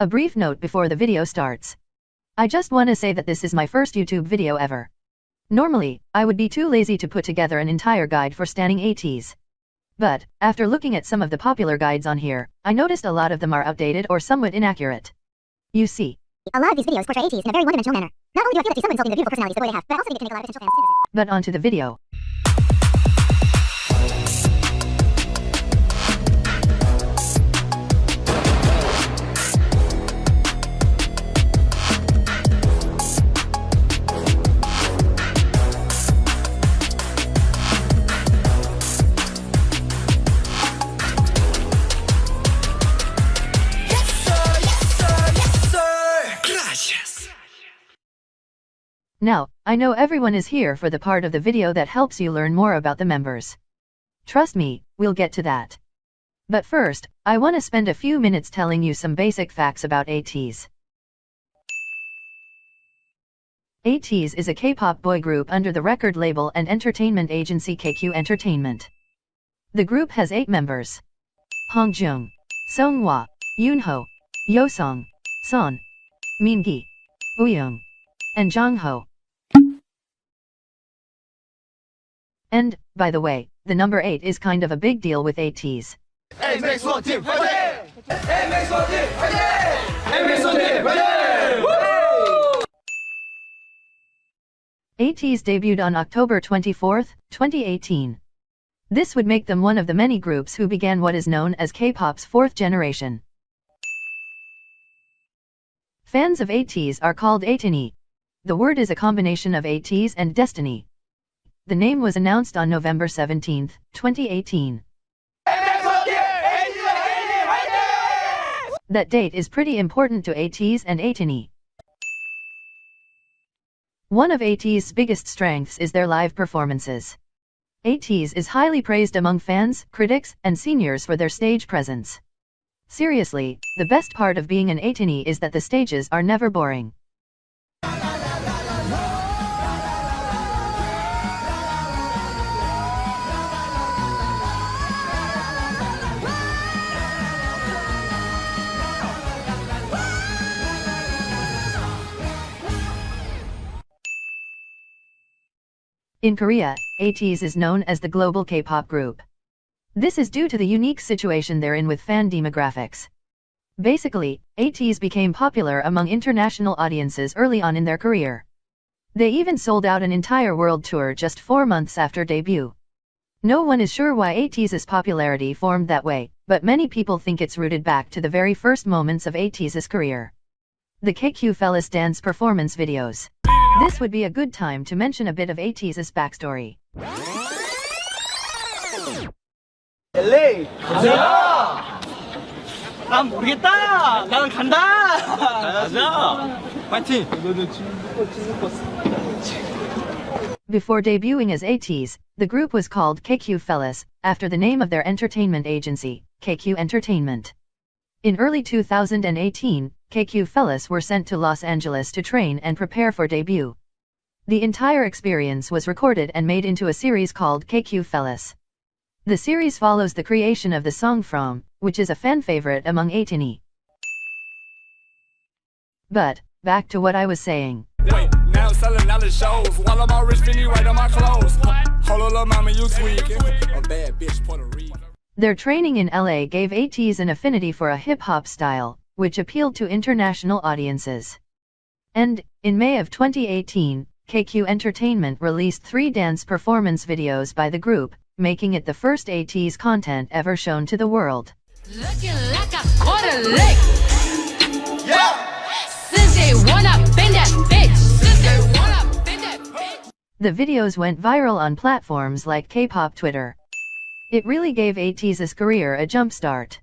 A brief note before the video starts. I just wanna say that this is my first YouTube video ever. Normally, I would be too lazy to put together an entire guide for standing ATEEZ. But, after looking at some of the popular guides on here, I noticed a lot of them are outdated or somewhat inaccurate. You see, a lot of these videos portray ATEEZ in a very one-dimensional manner. Not only do I feel that these somewhat insulting the beautiful personalities the way they have, but I also think it can make a lot of potential fans. But on to the video. Now, I know everyone is here for the part of the video that helps you learn more about the members. Trust me, we'll get to that. But first, I want to spend a few minutes telling you some basic facts about ATEEZ. ATEEZ is a K-pop boy group under the record label and entertainment agency KQ Entertainment. The group has 8 members: Hongjoong, seonghwa, yunho, yeosang, son, mingi, wooyoung, and jongho. And, by the way, the number 8 is kind of a big deal with ATEEZ. ATEEZ debuted on October 24, 2018. This would make them one of the many groups who began what is known as K-pop's 4th generation. Fans of ATEEZ are called Atiny. The word is a combination of ATEEZ and destiny. The name was announced on November 17, 2018. That date is pretty important to ATEEZ and Atiny. One of ATEEZ's biggest strengths is their live performances. ATEEZ is highly praised among fans, critics, and seniors for their stage presence. Seriously, the best part of being an Atiny is that the stages are never boring. In Korea, ATEEZ is known as the global K-pop group. This is due to the unique situation they're in with fan demographics. Basically, ATEEZ became popular among international audiences early on in their career. They even sold out an entire world tour just 4 months after debut. No one is sure why ATEEZ's popularity formed that way, but many people think it's rooted back to the very first moments of ATEEZ's career. The KQ dance performance videos. This would be a good time to mention a bit of ATEEZ's backstory. LA! 가자! 난 모르겠다! 나는 간다! 가자! 파이팅! 너도 Before debuting as ATEEZ, the group was called KQ, after the name of their entertainment agency, KQ Entertainment. In early 2018, KQ were sent to Los Angeles to train and prepare for debut. The entire experience was recorded and made into a series called KQ. The series follows the creation of the song From, which is a fan favorite among Atiny. But, back to what I was saying. Wait, now selling out the shows while I'm all rich, Finny right on my clothes. Hold on, mama, you sweet. A bad bitch, Puerto Rico. Their training in LA gave ATEEZ an affinity for a hip-hop style, which appealed to international audiences. And, in May of 2018, KQ Entertainment released 3 dance performance videos by the group, making it the first ATEEZ content ever shown to the world. Looking like a quarter lick. Yeah. Since they wanna bend that bitch. Since they wanna bend that bitch. The videos went viral on platforms like K-pop Twitter. It really gave ATEEZ's career a jump start.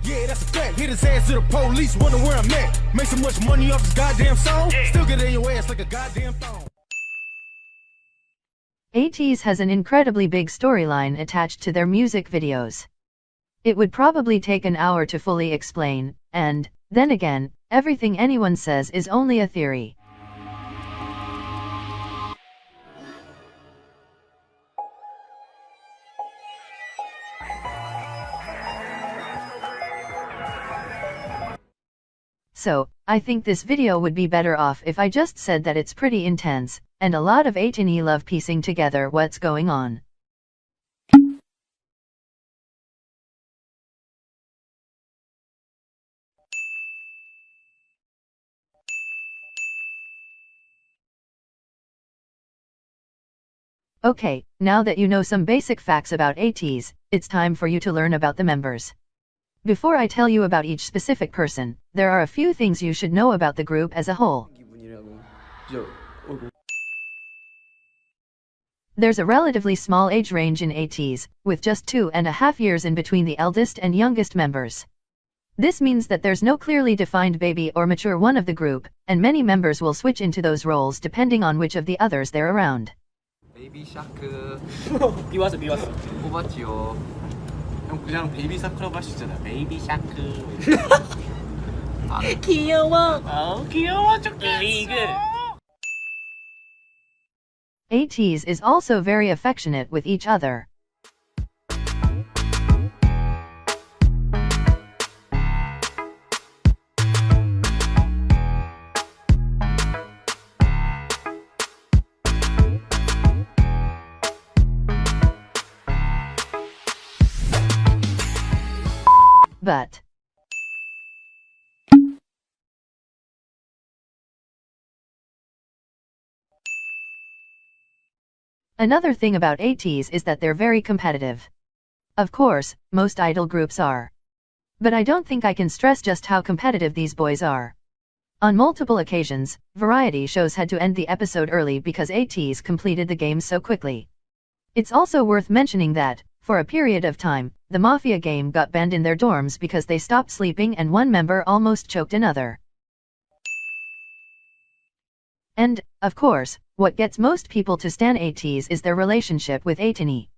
Yeah, that's a fact. Hit his ass to the police, wonder where I'm at. Make so much money off his goddamn song, still get in your ass like a goddamn thong. ATEEZ has an incredibly big storyline attached to their music videos. It would probably take an hour to fully explain, and, then again, everything anyone says is only a theory. So, I think this video would be better off if I just said that it's pretty intense, and a lot of ATEEZ love piecing together what's going on. Okay, now that you know some basic facts about ATEEZ, it's time for you to learn about the members. Before I tell you about each specific person, there are a few things you should know about the group as a whole. There's a relatively small age range in ATEEZ, with just 2.5 years in between the eldest and youngest members. This means that there's no clearly defined baby or mature one of the group, and many members will switch into those roles depending on which of the others they're around. 베이비 샤크 미웠어 뽑았지요. 형 그냥 베이비 샤크라고 할 수 있잖아. 베이비 샤크. 귀여워. 귀여워 죽겠어. ATEEZ is also very affectionate with each other. But another thing about ATEEZ is that they're very competitive. Of course, most idol groups are. But I don't think I can stress just how competitive these boys are. On multiple occasions, variety shows had to end the episode early because ATEEZ completed the game so quickly. It's also worth mentioning that, for a period of time, the Mafia game got banned in their dorms because they stopped sleeping and one member almost choked another. And, of course, what gets most people to stan ATEEZ is their relationship with Atiny.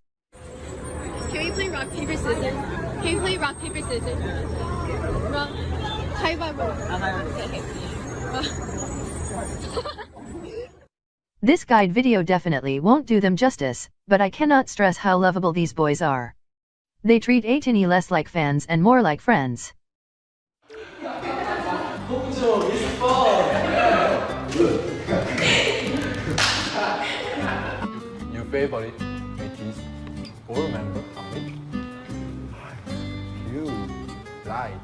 Can we play rock, paper, scissors? Can we play rock, paper, scissors? Rock, okay. This guide video definitely won't do them justice, but I cannot stress how lovable these boys are. They treat Atiny less like fans and more like friends. Your favorite ATEEZ four member family? You lied.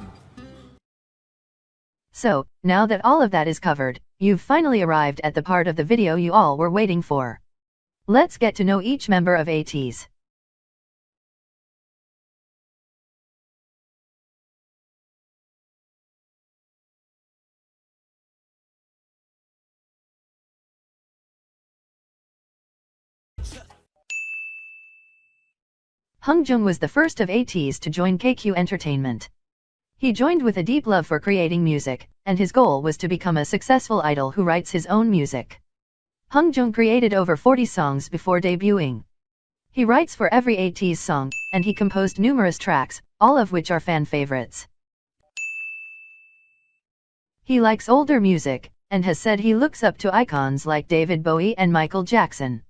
So, now that all of that is covered, you've finally arrived at the part of the video you all were waiting for. Let's get to know each member of ATEEZ. Hongjoong was the first of ATEEZ to join KQ Entertainment. He joined with a deep love for creating music, and his goal was to become a successful idol who writes his own music. Hongjoong created over 40 songs before debuting. He writes for every ATEEZ song, and he composed numerous tracks, all of which are fan favorites. He likes older music, and has said he looks up to icons like David Bowie and Michael Jackson.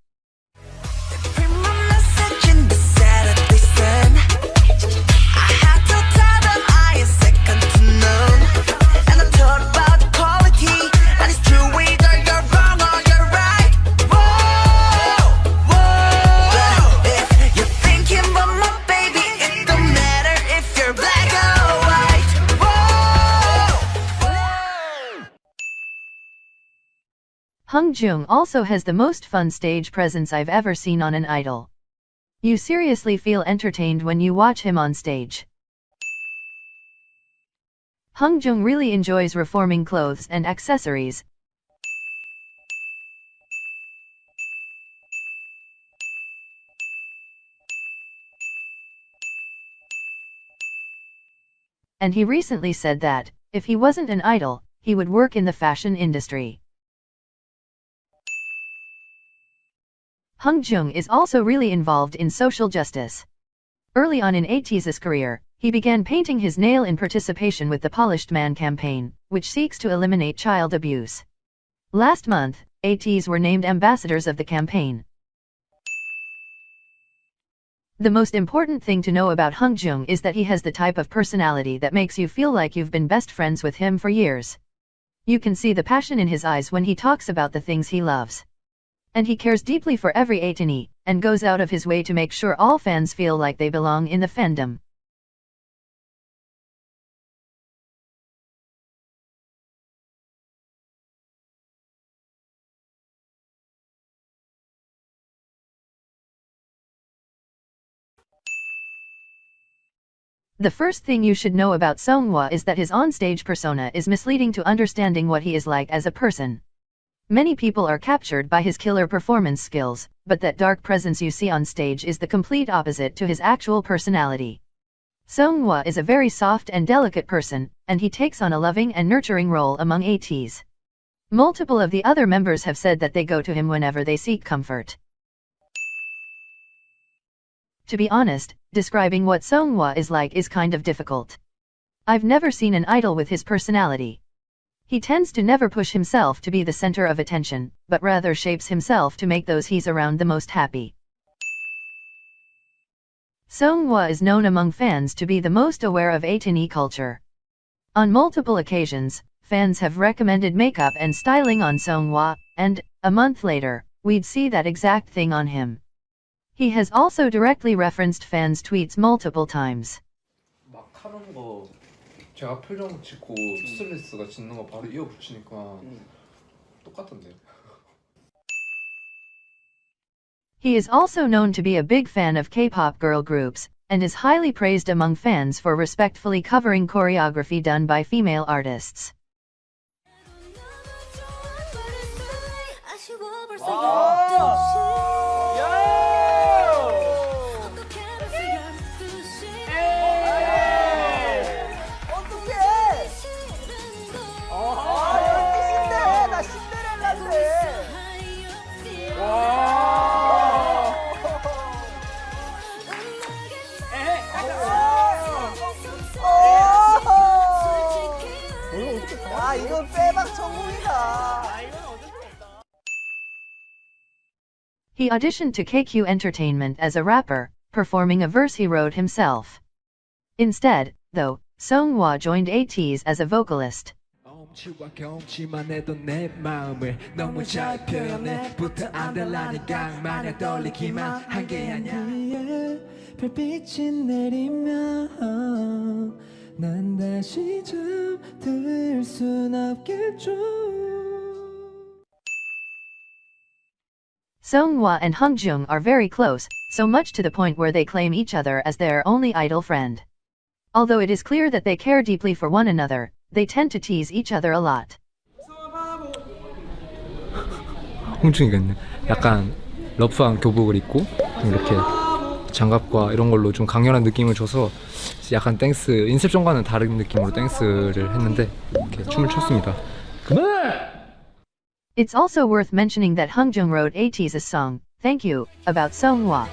Hongjoong also has the most fun stage presence I've ever seen on an idol. You seriously feel entertained when you watch him on stage. Hongjoong really enjoys reforming clothes and accessories. And he recently said that, if he wasn't an idol, he would work in the fashion industry. Hongjoong is also really involved in social justice. Early on in ATEEZ's career, he began painting his nail in participation with the Polished Man campaign, which seeks to eliminate child abuse. Last month, ATEEZ were named ambassadors of the campaign. The most important thing to know about Hongjoong is that he has the type of personality that makes you feel like you've been best friends with him for years. You can see the passion in his eyes when he talks about the things he loves. And he cares deeply for every ATEEZ, and goes out of his way to make sure all fans feel like they belong in the fandom. The first thing you should know about Seonghwa is that his onstage persona is misleading to understanding what he is like as a person. Many people are captured by his killer performance skills, but that dark presence you see on stage is the complete opposite to his actual personality. Seonghwa is a very soft and delicate person, and he takes on a loving and nurturing role among ATEEZ. Multiple of the other members have said that they go to him whenever they seek comfort. To be honest, describing what Seonghwa is like is kind of difficult. I've never seen an idol with his personality. He tends to never push himself to be the center of attention, but rather shapes himself to make those he's around the most happy. Seonghwa is known among fans to be the most aware of ATEEZ culture. On multiple occasions, fans have recommended makeup and styling on Seonghwa, and, a month later, we'd see that exact thing on him. He has also directly referenced fans' tweets multiple times. 막 하는 거 제가 표정 짓고 투슬리스가 짓는 거 바로 이어 붙이니까 똑같던데요. He is also known to be a big fan of K-pop girl groups, and is highly praised among fans for respectfully covering choreography done by female artists. 이건 빼박 전공이다. He auditioned to KQ Entertainment as a rapper, performing a verse he wrote himself. Instead, though, Seonghwa joined ATEEZ as a vocalist. 엄지와 경치만 해도 내 마음을 너무 잘 표현해 부터 안 달라니까 마냥 떨리기만 한 게 아냐 별빛이 내리면 난 다시 잠들 순 없겠죠. Seonghwa and hongjoong are very close, so much to the point where they claim each other as their only idol friend. Although it is clear that they care deeply for one another, they tend to tease each other a lot. 홍중이가 있네. 약간 러프한 교복을 입고 이렇게 장갑과 이런 걸로 좀 강렬한 느낌을 줘서 약간 댄스, 인셉션과는 다른 느낌으로 댄스를 했는데 이렇게 춤을 췄습니다. 그만! It's also worth mentioning that hongjoong wrote ATEEZ's song, Thank You, about Seonghwa.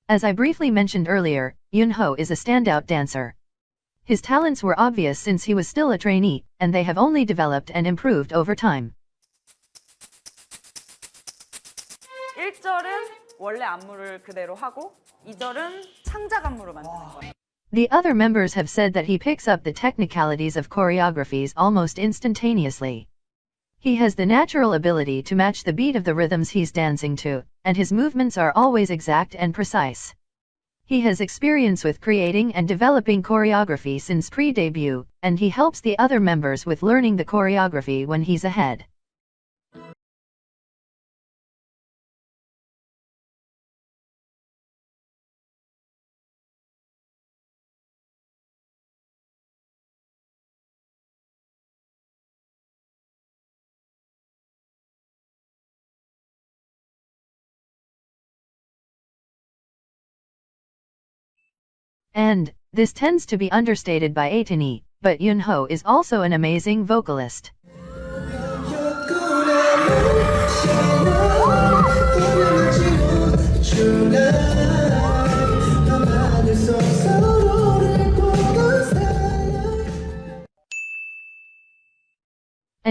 As I briefly mentioned earlier, Yunho is a standout dancer. His talents were obvious since he was still a trainee, and they have only developed and improved over time. 1절은 원래 안무를 그대로 하고 2절은 창작 안무로 만드는 거예요. The other members have said that he picks up the technicalities of choreographies almost instantaneously. He has the natural ability to match the beat of the rhythms he's dancing to, and his movements are always exact and precise. He has experience with creating and developing choreography since pre-debut, and he helps the other members with learning the choreography when he's ahead. And, this tends to be understated by Atiny, but Yunho is also an amazing vocalist.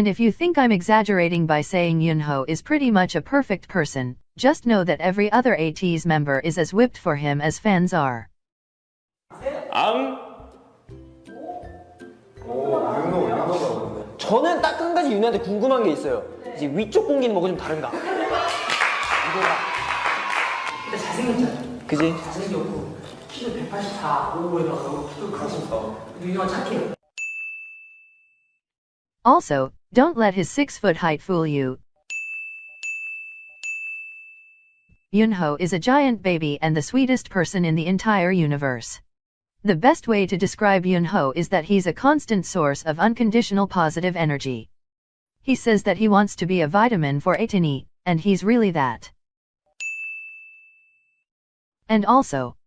And if you think I'm exaggerating by saying Yunho is pretty much a perfect person, just know that every other ATEEZ member is as whipped for him as fans are. 저는 딱 한 가지 윤호한테 궁금한 게 있어요. 이제 위쪽 공기는 뭐가 좀 다른가? 이거가 근데 잘생겼잖아. 그지? 잘생겼고 키도 184, 5에다가 키도 크고 윤호가 착해. Also, don't let his 6-foot height fool you. Yunho is a giant baby and the sweetest person in the entire universe. The best way to describe Yunho is that he's a constant source of unconditional positive energy. He says that he wants to be a vitamin for Atiny, and he's really that. And also,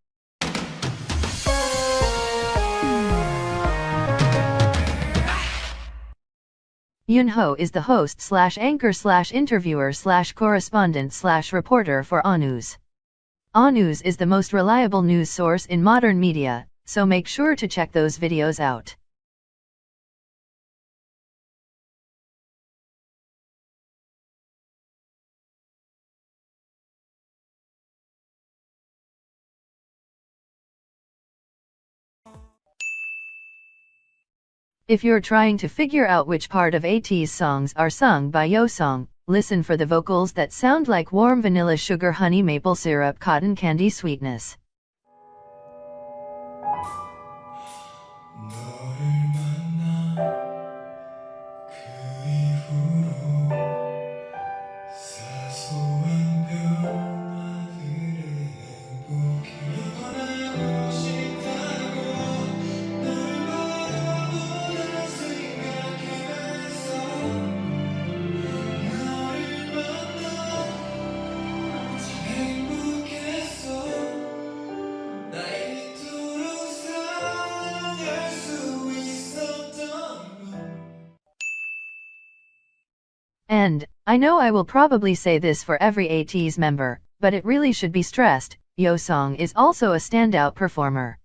Yunho is the host / anchor / interviewer / correspondent / reporter for ATEEZ. ATEEZ is the most reliable news source in modern media, so make sure to check those videos out. If you're trying to figure out which part of ATEEZ songs are sung by yeosang, listen for the vocals that sound like warm vanilla sugar honey maple syrup cotton candy sweetness. And, I know I will probably say this for every ATEEZ member, but it really should be stressed, yeosang is also a standout performer.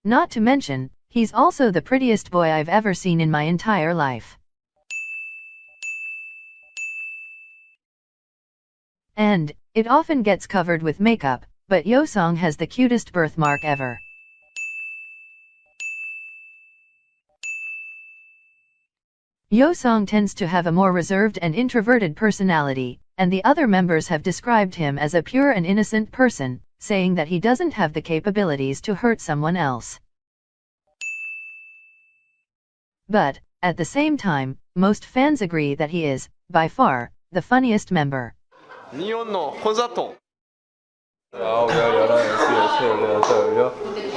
Not to mention, he's also the prettiest boy I've ever seen in my entire life. And, it often gets covered with makeup, but yeosang has the cutest birthmark ever. Yeosang tends to have a more reserved and introverted personality, and the other members have described him as a pure and innocent person, saying that he doesn't have the capabilities to hurt someone else. But, at the same time, most fans agree that he is, by far, the funniest member. 니온노 콘서트. 한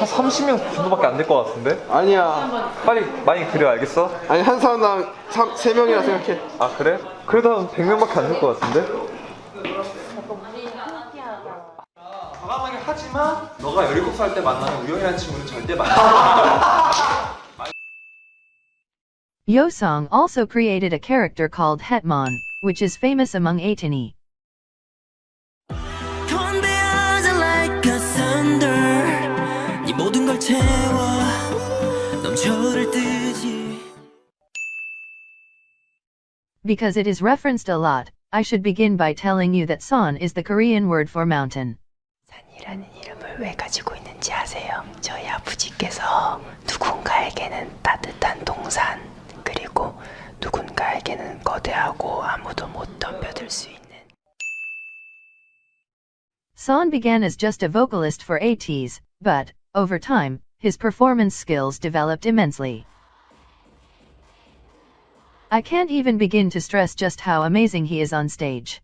30명 정도밖에 안 될 것 같은데? 아니야. 빨리 많이 그려 알겠어? 아니 한 사람당 3명이라 생각해. 아 그래? 그래도 한 100명밖에 안 될 것 같은데? 과감하게 하지만 너가 17살 때 만나는 우영이라는 친구는 절대 만나지 않아. Yeosang also created a character called Hatmon, which is famous among Atiny. Because it is referenced a lot, I should begin by telling you that Son is the Korean word for mountain. 산이라는 이름을 왜 가지고 있는지 아세요? 저희 아버지께서 누군가에게는 따뜻한 동산, 그리고 누군가에게는 거대하고 아무도 못 덤벼들 수 있는. Son began as just a vocalist for ATEEZ, but, over time, his performance skills developed immensely. I can't even begin to stress just how amazing he is on stage.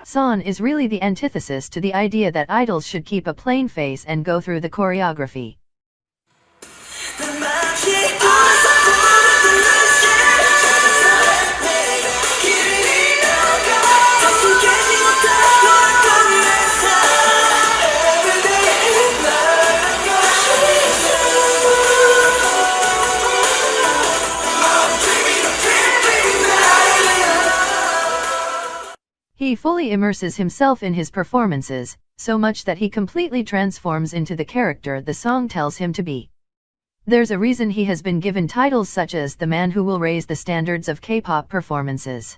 Seon is really the antithesis to the idea that idols should keep a plain face and go through the choreography. He fully immerses himself in his performances, so much that he completely transforms into the character the song tells him to be. There's a reason he has been given titles such as the man who will raise the standards of K-pop performances.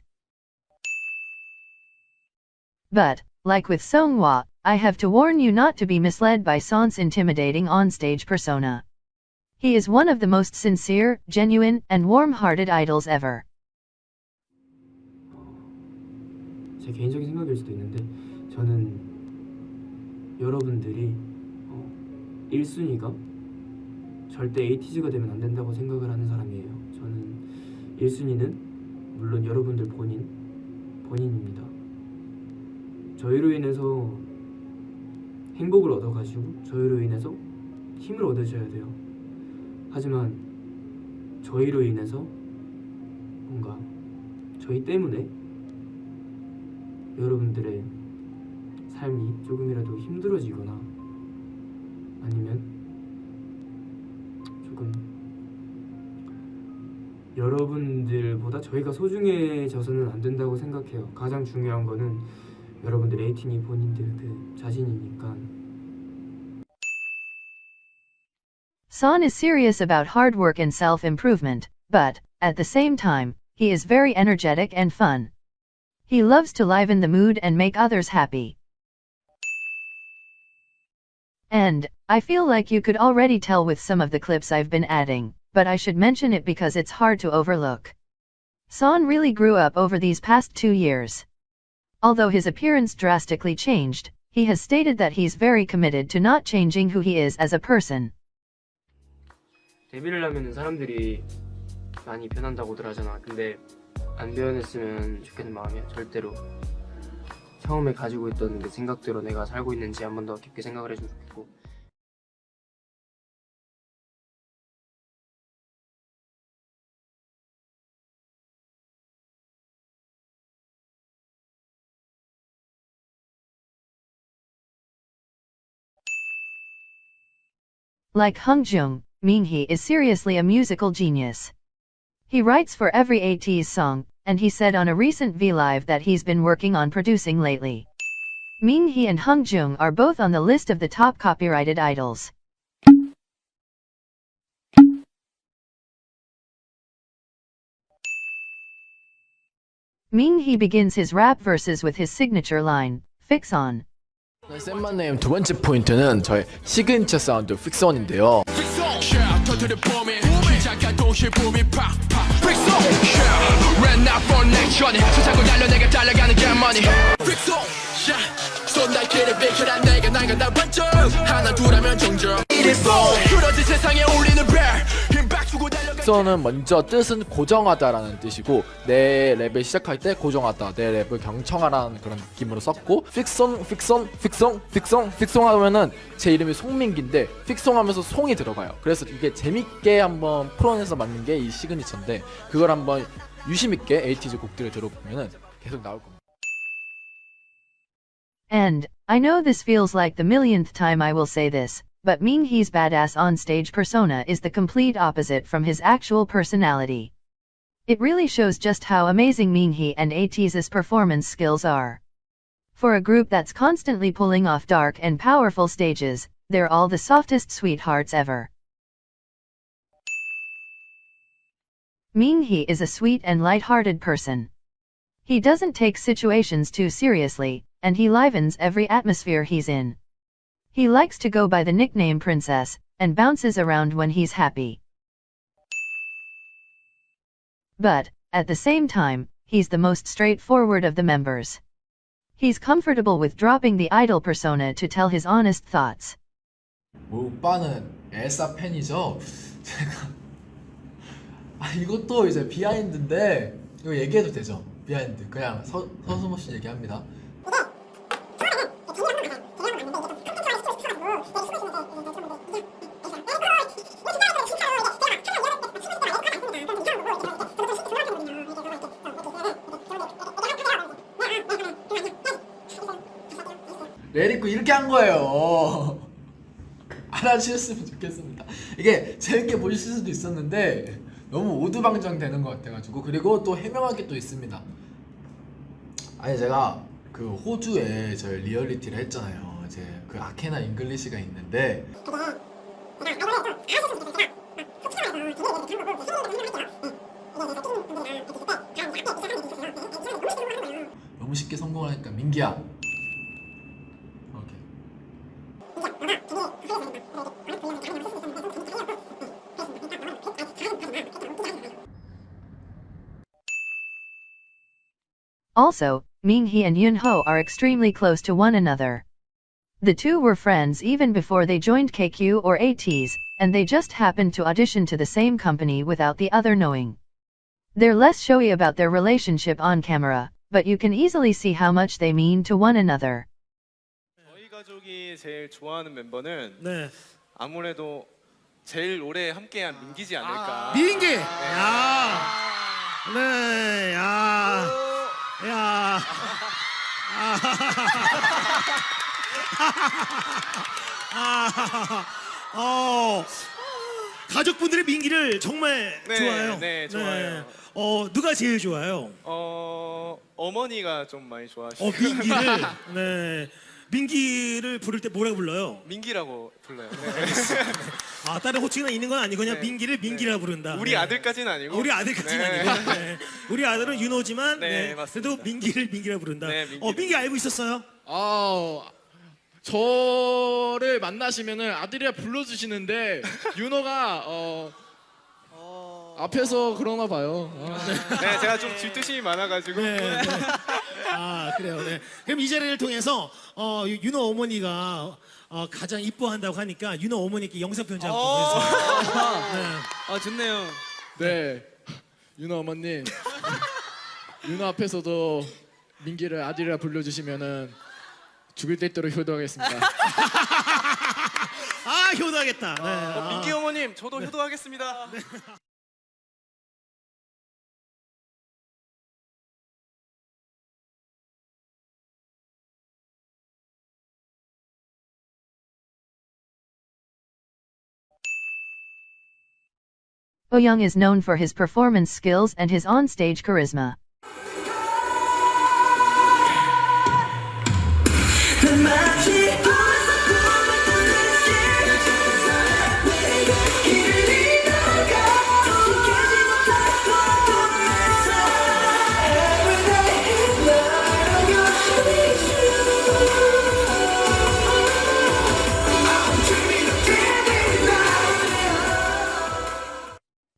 But, like with seonghwa, I have to warn you not to be misled by Seon's intimidating onstage persona. He is one of the most sincere, genuine, and warm-hearted idols ever. 제 개인적인 생각일 수도 있는데 저는 여러분들이 1순위가 절대 에이티즈가 되면 안 된다고 생각을 하는 사람이에요. 저는 1순위는 물론 여러분들 본인입니다. 저희로 인해서 행복을 얻어가시고 저희로 인해서 힘을 얻으셔야 돼요. 하지만 저희로 인해서 뭔가 저희 때문에 여러분들의 삶이 조금이라도 힘들어지거나 아니면 조금 여러분들보다 저희가 소중해져서는 안 된다고 생각해요. 가장 중요한 거는 여러분들 에이티니 본인들 그 자신이니까. Seon is serious about hard work and self-improvement, but, at the same time, he is very energetic and fun. He loves to liven the mood and make others happy. And, I feel like you could already tell with some of the clips I've been adding, but I should mention it because it's hard to overlook. Seon really grew up over these past 2 years. Although his appearance drastically changed, he has stated that he's very committed to not changing who he is as a person. 데뷔를 하면은 사람들이 많이 변한다고들 하잖아. 근데 안 변했으면 좋겠는 마음이야. 절대로 처음에 가지고 있던 그 생각대로 내가 살고 있는지 한 번 더 깊게 생각을 해주면 좋겠고. Like hongjoong, mingi is seriously a musical genius. He writes for every ATEEZ song, and he said on a recent V-Live that he's been working on producing lately. Mingi and hongjoong are both on the list of the top copyrighted idols. Mingi begins his rap verses with his signature line, Fix On. 쌤만네임 두 번째 포인트는 저의 시그니처 사운드 Fix On인데요. 픽서는 먼저 뜻은 고정하다라는 뜻이고 내 랩을 시작할 때 고정하다, 내 랩을 경청하라는 그런 느낌으로 썼고 픽송 하면은 제 이름이 송민기인데 픽송 하면서 송이 들어가요. 그래서 이게 재밌게 한번 풀어내서 만든 게 이 시그니처인데 그걸 한번 유심있게 에이티즈 곡들을 들어보면은 계속 나올 겁니다. And, I know this feels like the millionth time I will say this, but Mingi's badass on-stage persona is the complete opposite from his actual personality. It really shows just how amazing Mingi and ATEEZ's performance skills are. For a group that's constantly pulling off dark and powerful stages, they're all the softest sweethearts ever. Mingi is a sweet and light-hearted person. He doesn't take situations too seriously, and he livens every atmosphere he's in. He likes to go by the nickname Princess, and bounces around when he's happy. But, at the same time, he's the most straightforward of the members. He's comfortable with dropping the idol persona to tell his honest thoughts. 오빠는 엘사 팬이죠? 제가 이것도 이제 비하인드인데 이거 얘기해도 되죠? 비하인드 그냥 서슴없이 얘기합니다. 레리코 이렇게 한 거예요. 알아주셨으면 좋겠습니다. 이게 재밌게 보실 수도 있었는데 너무 오두방정 되는 것 같아가지고. 그리고 또 해명할 게 또 있습니다. 아니 제가 그 호주에 저희 리얼리티를 했잖아요. 이제 그 아케나 잉글리시가 있는데 너무 쉽게 성공하니까 민기야 Also, Mingi and Yunho are extremely close to one another. The two were friends even before they joined KQ or ATEEZ, and they just happened to audition to the same company without the other knowing. They're less showy about their relationship on camera, but you can easily see how much they mean to one another. 저희 가족이 제일 좋아하는 멤버는 아무래도 제일 오래 함께한 민기지 않을까. 민기! 야! 네, 야. 야. 가족분들의 민기를 정말 좋아해요. 네, 좋아요. 누가 제일 좋아요? 어머니가 좀 많이 좋아하시고. 민기를. 네. 민기를 부를 때 뭐라고 불러요? 민기라고 불러요. 네. 아, 다른 호칭이 있는 건 아니고 그냥 민기를 민기라고 부른다. 우리 아들까지는 아니고. 우리 아들까지는 아니고. 네. 우리 아들은 윤호지만 그래도 민기를 민기라고 부른다. 민기 알고 있었어요? 저를 만나시면은 아들이라 불러주시는데 윤호가 앞에서 그러나 봐요. 네, 제가 좀 질투심이 많아가지고. 아, 그래요. 네. 그럼 이 자리를 통해서 윤호 어머니가 가장 이뻐한다고 하니까 윤호 어머니께 영상 편지 한번 보내주세요. 좋네요. 네, 윤호 어머님, 윤호 앞에서도 민기를 아들이라 불러주시면은 죽을 때 있도록 효도하겠습니다. 아, 효도하겠다. 네. 민기 어머님, 저도 효도하겠습니다. Wooyoung is known for his performance skills and his on-stage charisma.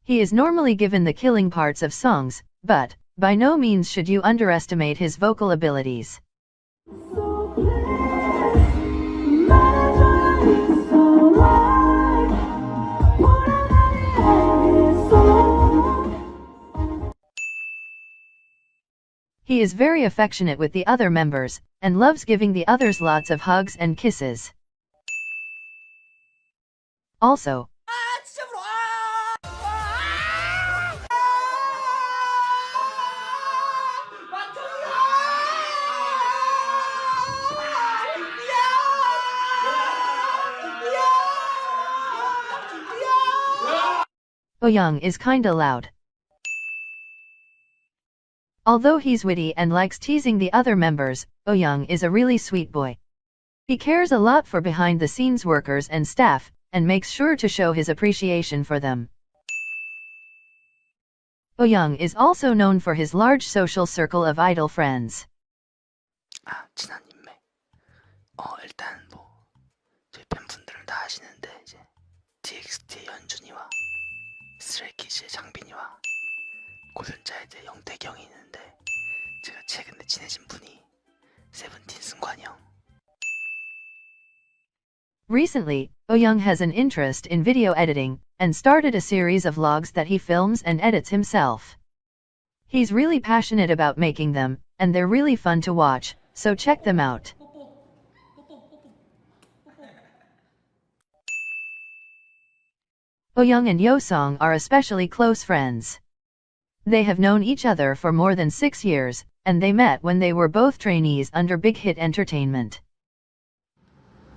He is normally given the killing parts of songs, but, by no means should you underestimate his vocal abilities. He is very affectionate with the other members, and loves giving the others lots of hugs and kisses. Also, Wooyoung is kinda loud. Although he's witty and likes teasing the other members, Wooyoung is a really sweet boy. He cares a lot for behind-the-scenes workers and staff, and makes sure to show his appreciation for them. Wooyoung is also known for his large social circle of idol friends. 친한 인맥. 일단 뭐 저희 팬분들은 다 아시는데 이제 TXT의 현준이와 스트레이키즈의 장빈이와 골든차일드의 영태경이 있는데 제가 최근에 친해진 분이 세븐틴 승관이 형. Recently, wooyoung has an interest in video editing, and started a series of vlogs that he films and edits himself. He's really passionate about making them, and they're really fun to watch, so check them out. Wooyoung and Yeosang are especially close friends. They have known each other for more than 6 years, and they met when they were both trainees under Big Hit Entertainment.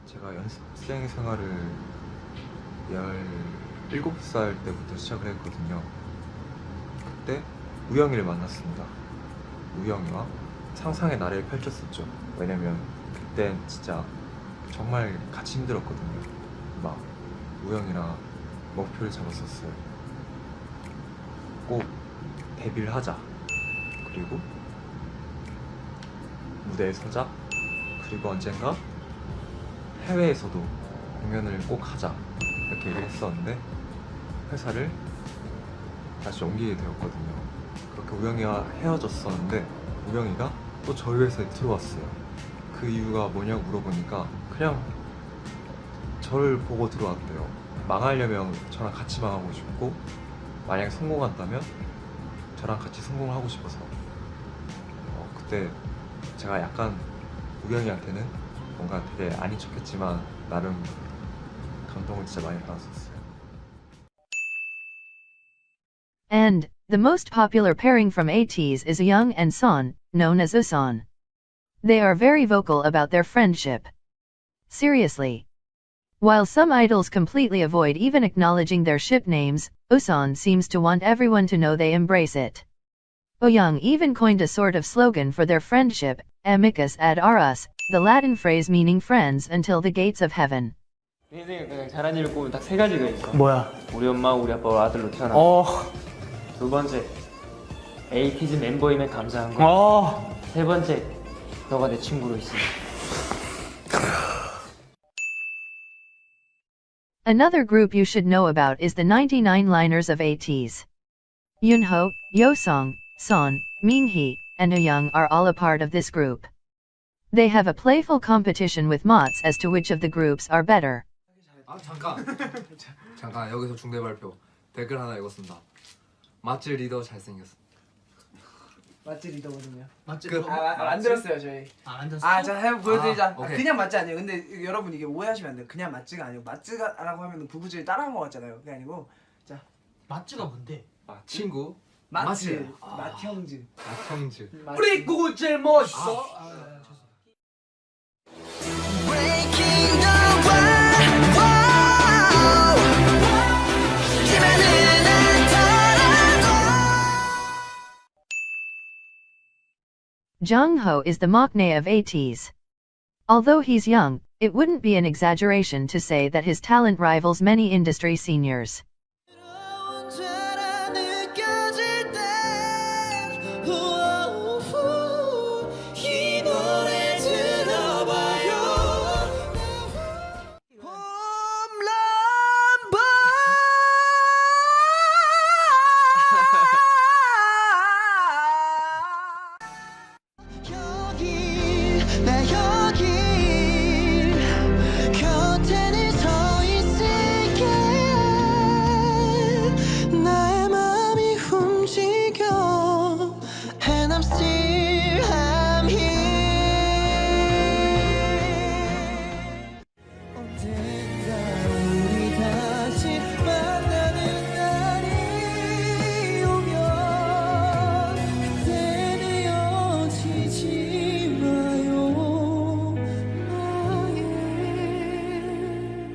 제가 연습생 생활을 17살 때부터 시작을 했거든요. 그때 우영이를 만났습니다. 우영이와 상상의 나래를 펼쳤었죠. 왜냐면 그땐 진짜 정말 같이 힘들었거든요. 막 우영이랑 목표를 잡았었어요. 꼭 데뷔를 하자. 그리고 무대에 서자. 그리고 언젠가 해외에서도 공연을 꼭 하자. 이렇게 얘기를 했었는데 회사를 다시 옮기게 되었거든요. 그렇게 우영이와 헤어졌었는데 우영이가 또 저희 회사에 들어왔어요. 그 이유가 뭐냐고 물어보니까 그냥 저를 보고 들어왔대요. 망하려면 저랑 같이 망하고 싶고 만약에 성공한다면 저랑 같이 성공을 하고 싶어서 그때 제가 약간 우영이한테는 뭔가 되게 아닌 척했지만 나름 감동을 진짜 많이 받았었어요. And the most popular pairing from ATEEZ is wooyoung and Son, known as Usan. They are very vocal about their friendship. Seriously. While some idols completely avoid even acknowledging their ship names, Usan seems to want everyone to know they embrace it. Wooyoung even coined a sort of slogan for their friendship, amicus ad auras, the Latin phrase meaning friends until the gates of heaven. 내 인생에 그냥 잘한 일을 꼽으면 딱 3가지가 있어. 뭐야? 우리 엄마, 우리 아빠 아들로 태어나. 두 번째, 에이티즈 멤버임에 감사한 거. 세 번째, 너가 내 친구로 있으니. Another group you should know about is the 99liners of ATEEZ. Yunho, Yeosang, Son, Mingi, and wooyoung are all a part of this group. They have a playful competition with mots as to which of the groups are better. 잠깐 여기서 중대 발표. 댓글 하나 읽었습니다. 맛집 리더 잘생겼어. 맛집 리더거든요. 맛집 만들었어요 저희. 만들었어? 자 한번 보여드리자. 오케이. 그냥 맛집 아니에요. 근데 여러분 이게 오해하시면 안 돼요. 그냥 맛집가 아니고 맛집라고 하면 구구절이 따라한 것 같잖아요. 그게 아니고 자 맛집가 뭔데? 친구. 맛집. 맛형즈. 맛형즈. 우리 구구절 멋있어. Jongho is the maknae of ATEEZ. Although he's young, it wouldn't be an exaggeration to say that his talent rivals many industry seniors.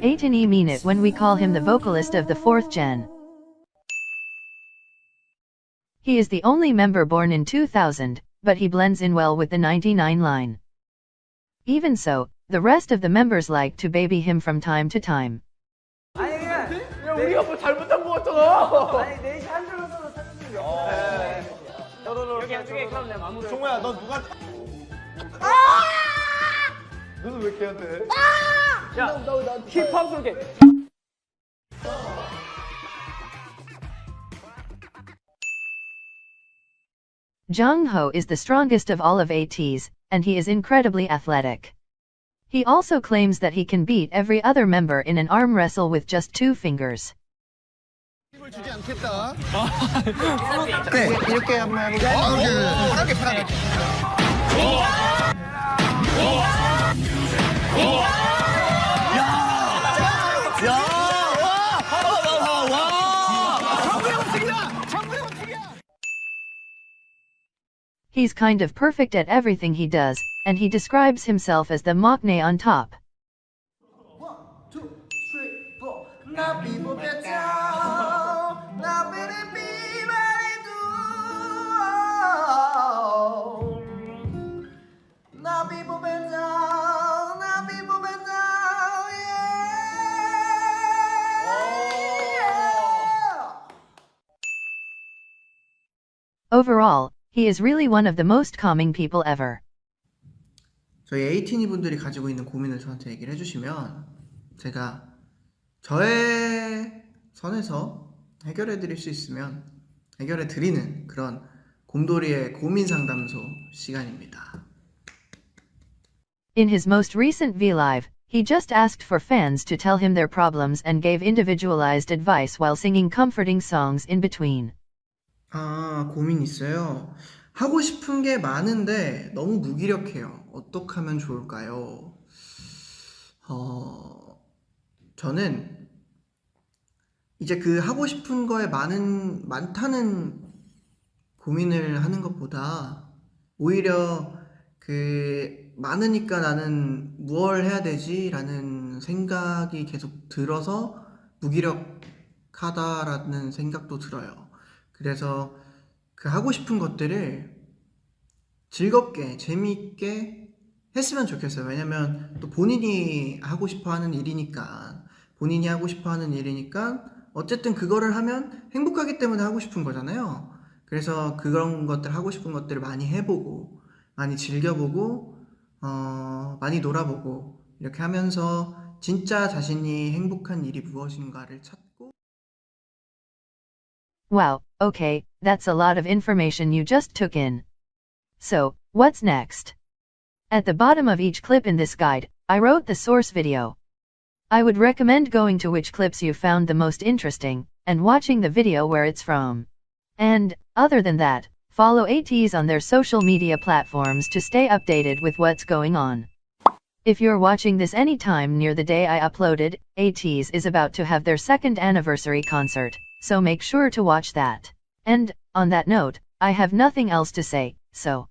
Atiny mean it when we call him the vocalist of the 4th gen. He is the only member born in 2000, but he blends in well with the 99 line. Even so, the rest of the members like to baby him from time to time. 야 우리가 뭐 잘못한 거 같잖아. 아니 넷이 한 줄로 써서 찾는 게 없어. 여기 그럼 내가 마무리. 종호야 너 누가 너는 왜 걔한테 해? 야 힙합스럽게. Jongho is the strongest of all of ATEEZ, and he is incredibly athletic. He also claims that he can beat every other member in an arm wrestle with just 2 fingers. 네, 이렇게 한번 해볼게요. He's kind of perfect at everything he does, and he describes himself as the maknae on top. Overall, he is really one of the most calming people ever. 저희 에이티니 분들이 가지고 있는 고민을 저한테 얘기를 해주시면 제가 저의 선에서 해결해 드릴 수 있으면 해결해 드리는 그런 곰돌이의 고민 상담소 시간입니다. In his most recent V-Live, he just asked for fans to tell him their problems and gave individualized advice while singing comforting songs in between. 고민 있어요. 하고 싶은 게 많은데 너무 무기력해요. 어떻게 하면 좋을까요? 저는 이제 그 하고 싶은 거에 많다는 고민을 하는 것보다 오히려 그 많으니까 나는 무얼 해야 되지? 라는 생각이 계속 들어서 무기력하다라는 생각도 들어요. 그래서 그 하고 싶은 것들을 즐겁게 재미있게 했으면 좋겠어요. 왜냐면 또 본인이 하고 싶어 하는 일이니까 어쨌든 그거를 하면 행복하기 때문에 하고 싶은 거잖아요. 그래서 그런 것들 하고 싶은 것들을 많이 해보고 많이 즐겨보고 많이 놀아보고 이렇게 하면서 진짜 자신이 행복한 일이 무엇인가를 찾고. Wow, okay, that's a lot of information you just took in. So, what's next? At the bottom of each clip in this guide, I wrote the source video. I would recommend going to which clips you found the most interesting, and watching the video where it's from. And, other than that, follow ATEEZ on their social media platforms to stay updated with what's going on. If you're watching this anytime near the day I uploaded, ATEEZ is about to have their 2nd anniversary concert, so make sure to watch that. And, on that note, I have nothing else to say, so